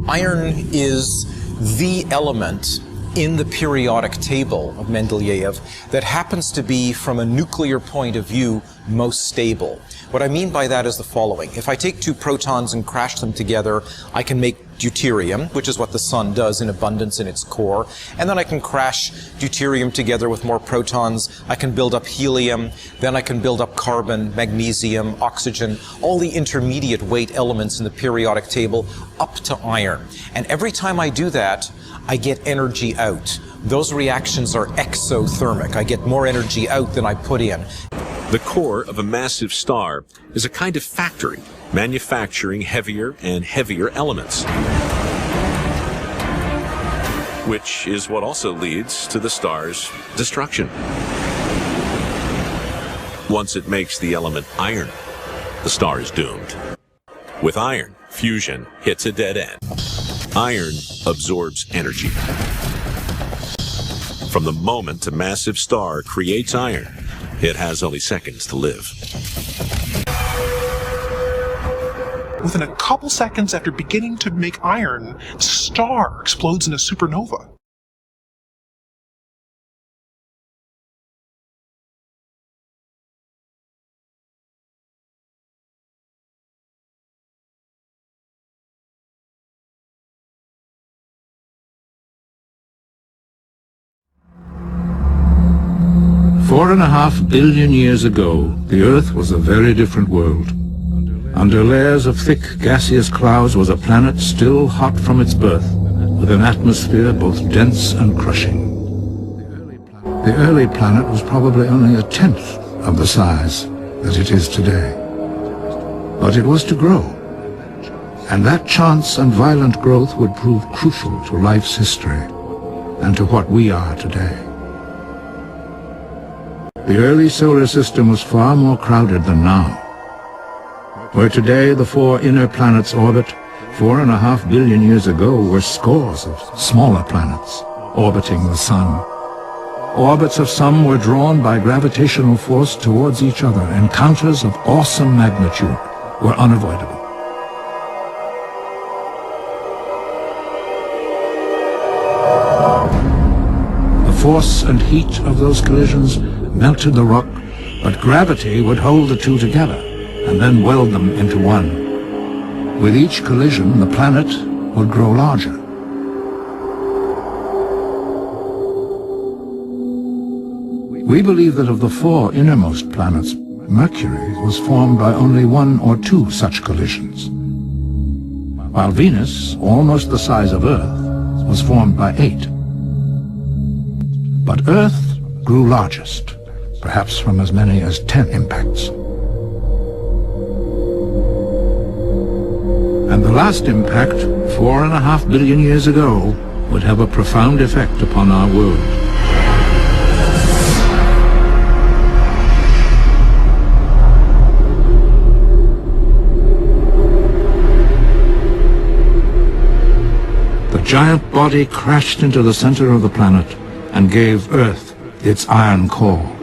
Iron is the element in the periodic table of Mendeleev that happens to be, from a nuclear point of view, most stable. What I mean by that is the following. If I take two protons and crash them together, I can make deuterium, which is what the sun does in abundance in its core. And then I can crash deuterium together with more protons. I can build up helium. Then I can build up carbon, magnesium, oxygen, all the intermediate weight elements in the periodic table up to iron. And every time I do that, I get energy out. Those reactions are exothermic. I get more energy out than I put in. The core of a massive star is a kind of factory, manufacturing heavier and heavier elements, which is what also leads to the star's destruction. Once it makes the element iron, the star is doomed. With iron, fusion hits a dead end. Iron absorbs energy. From the moment a massive star creates iron, it has only seconds to live. Within a couple seconds after beginning to make iron, the star explodes in a supernova. Four and a half billion years ago, the Earth was a very different world. Under layers of thick gaseous clouds was a planet still hot from its birth, with an atmosphere both dense and crushing. The early planet was probably only a tenth of the size that it is today. But it was to grow, and that chance and violent growth would prove crucial to life's history and to what we are today. The early solar system was far more crowded than now. Where today the four inner planets orbit, 4.5 billion years ago were scores of smaller planets orbiting the sun. Orbits of some were drawn by gravitational force towards each other. Encounters of awesome magnitude were unavoidable. The force and heat of those collisions melted the rock, but gravity would hold the two together and then weld them into one. With each collision, the planet would grow larger. We believe that of the four innermost planets, Mercury was formed by only one or two such collisions, while Venus, almost the size of Earth, was formed by 8. But Earth grew largest, perhaps from as many as 10 impacts. And the last impact, 4.5 billion years ago, would have a profound effect upon our world. The giant body crashed into the center of the planet and gave Earth its iron core.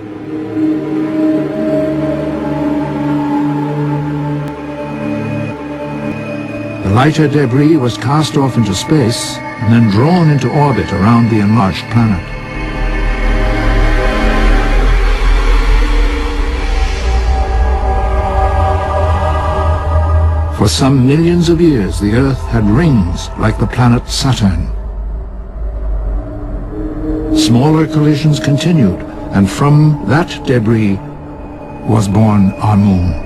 The lighter debris was cast off into space and then drawn into orbit around the enlarged planet. For some millions of years, the Earth had rings like the planet Saturn. Smaller collisions continued, and from that debris was born our moon.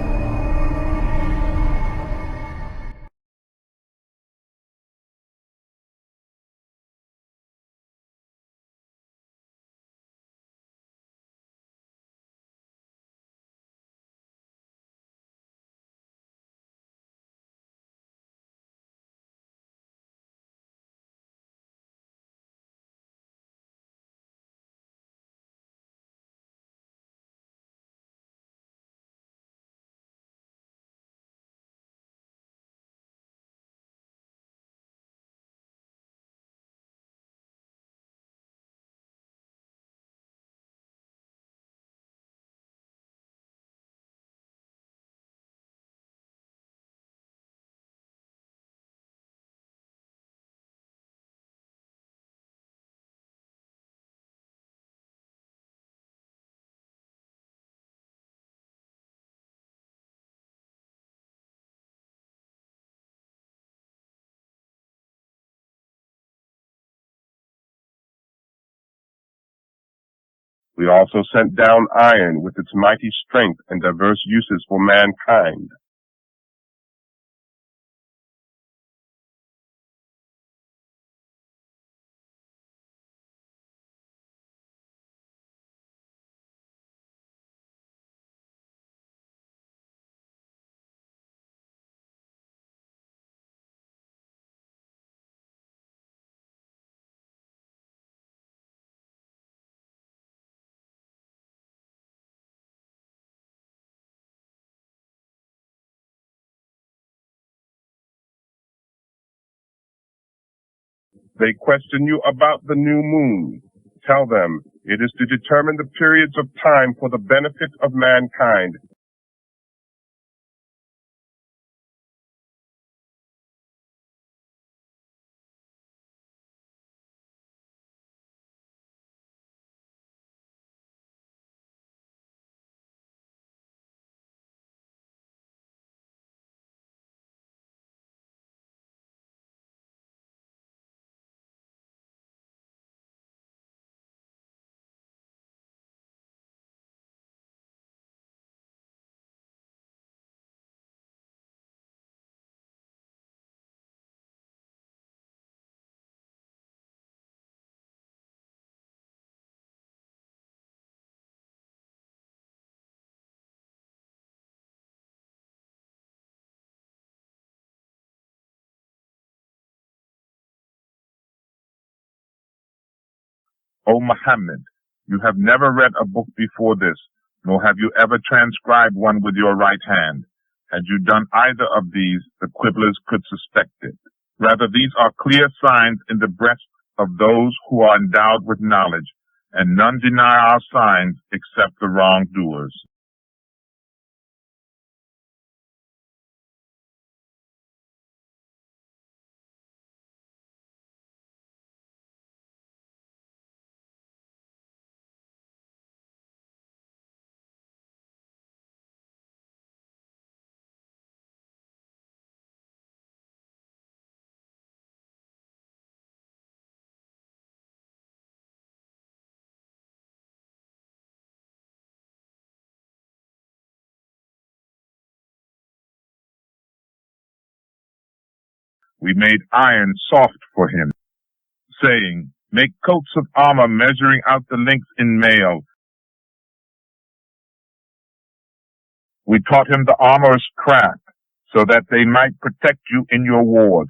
We also sent down iron with its mighty strength and diverse uses for mankind. They question you about the new moon. Tell them it is to determine the periods of time for the benefit of mankind. O Muhammad, you have never read a book before this, nor have you ever transcribed one with your right hand. Had you done either of these, the quibblers could suspect it. Rather, these are clear signs in the breast of those who are endowed with knowledge, and none deny our signs except the wrongdoers. We made iron soft for him, saying, make coats of armor measuring out the length in mail. We taught him the armorer's craft, so that they might protect you in your wars.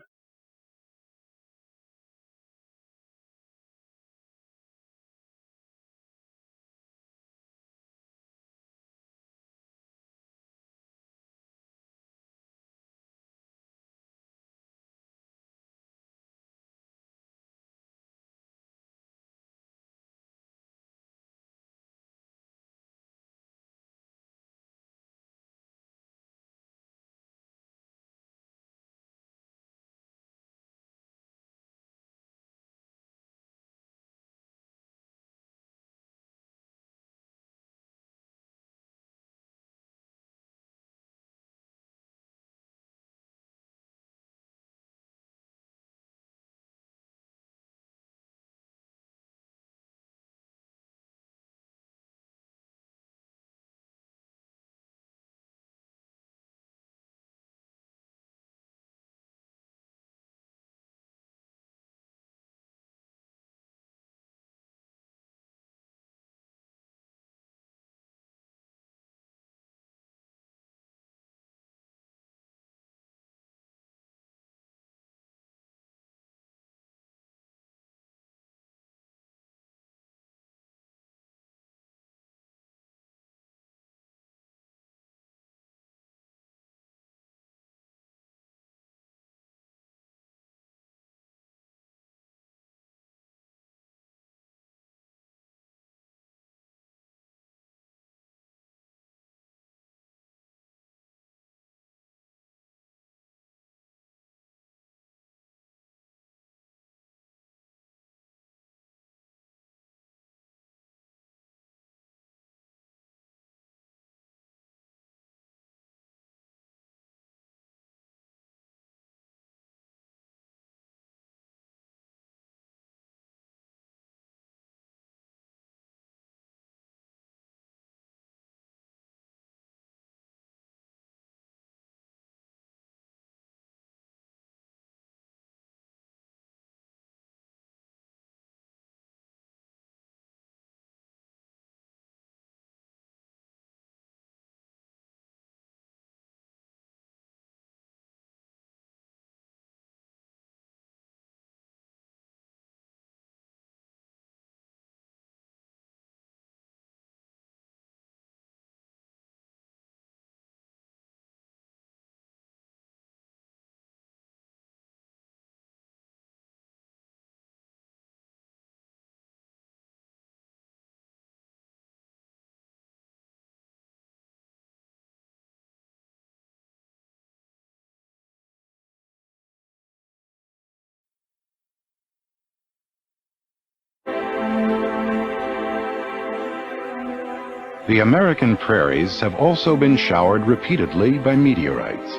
The American prairies have also been showered repeatedly by meteorites.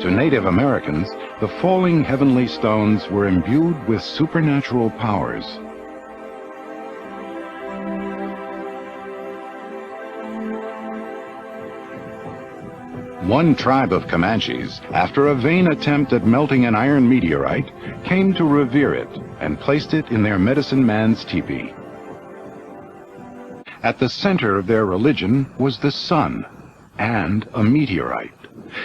To Native Americans, the falling heavenly stones were imbued with supernatural powers. One tribe of Comanches, after a vain attempt at melting an iron meteorite, came to revere it and placed it in their medicine man's teepee. At the center of their religion was the sun and a meteorite.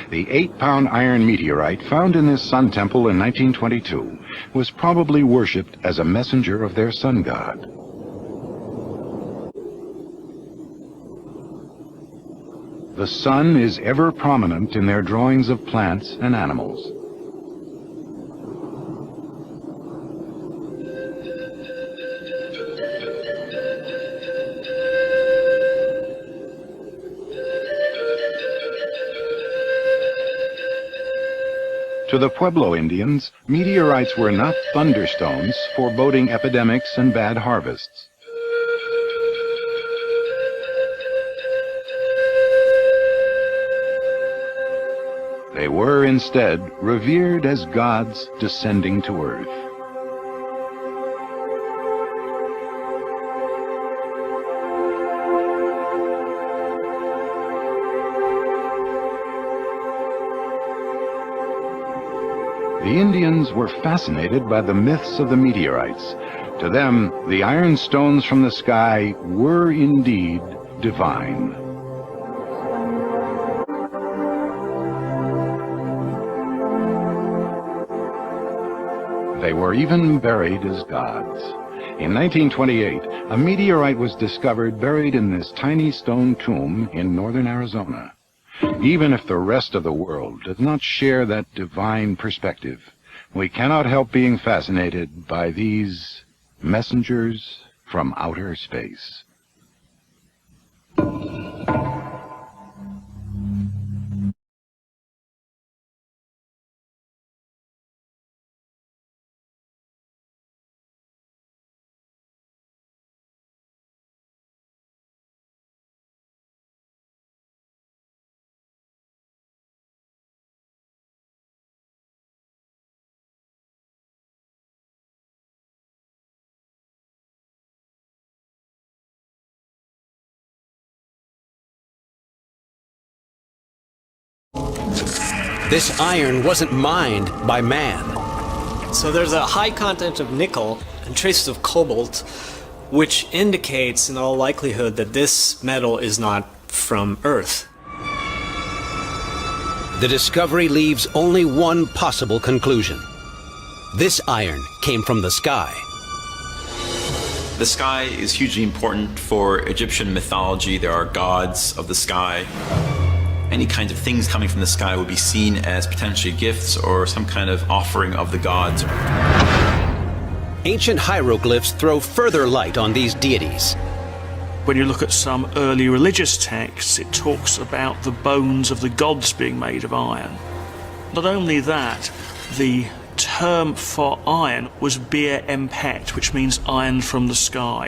The 8-pound iron meteorite found in this sun temple in 1922 was probably worshipped as a messenger of their sun god. The sun is ever prominent in their drawings of plants and animals. To the Pueblo Indians, meteorites were not thunderstones foreboding epidemics and bad harvests. They were instead revered as gods descending to earth. The Indians were fascinated by the myths of the meteorites. To them, the iron stones from the sky were indeed divine. They were even buried as gods. In 1928, a meteorite was discovered buried in this tiny stone tomb in northern Arizona. Even if the rest of the world does not share that divine perspective, we cannot help being fascinated by these messengers from outer space. This iron wasn't mined by man. So there's a high content of nickel and traces of cobalt, which indicates in all likelihood that this metal is not from Earth. The discovery leaves only one possible conclusion. This iron came from the sky. The sky is hugely important for Egyptian mythology. There are gods of the sky. Any kinds of things coming from the sky would be seen as potentially gifts or some kind of offering of the gods. Ancient hieroglyphs throw further light on these deities. When you look at some early religious texts, it talks about the bones of the gods being made of iron. Not only that, the term for iron was bir empet, which means iron from the sky.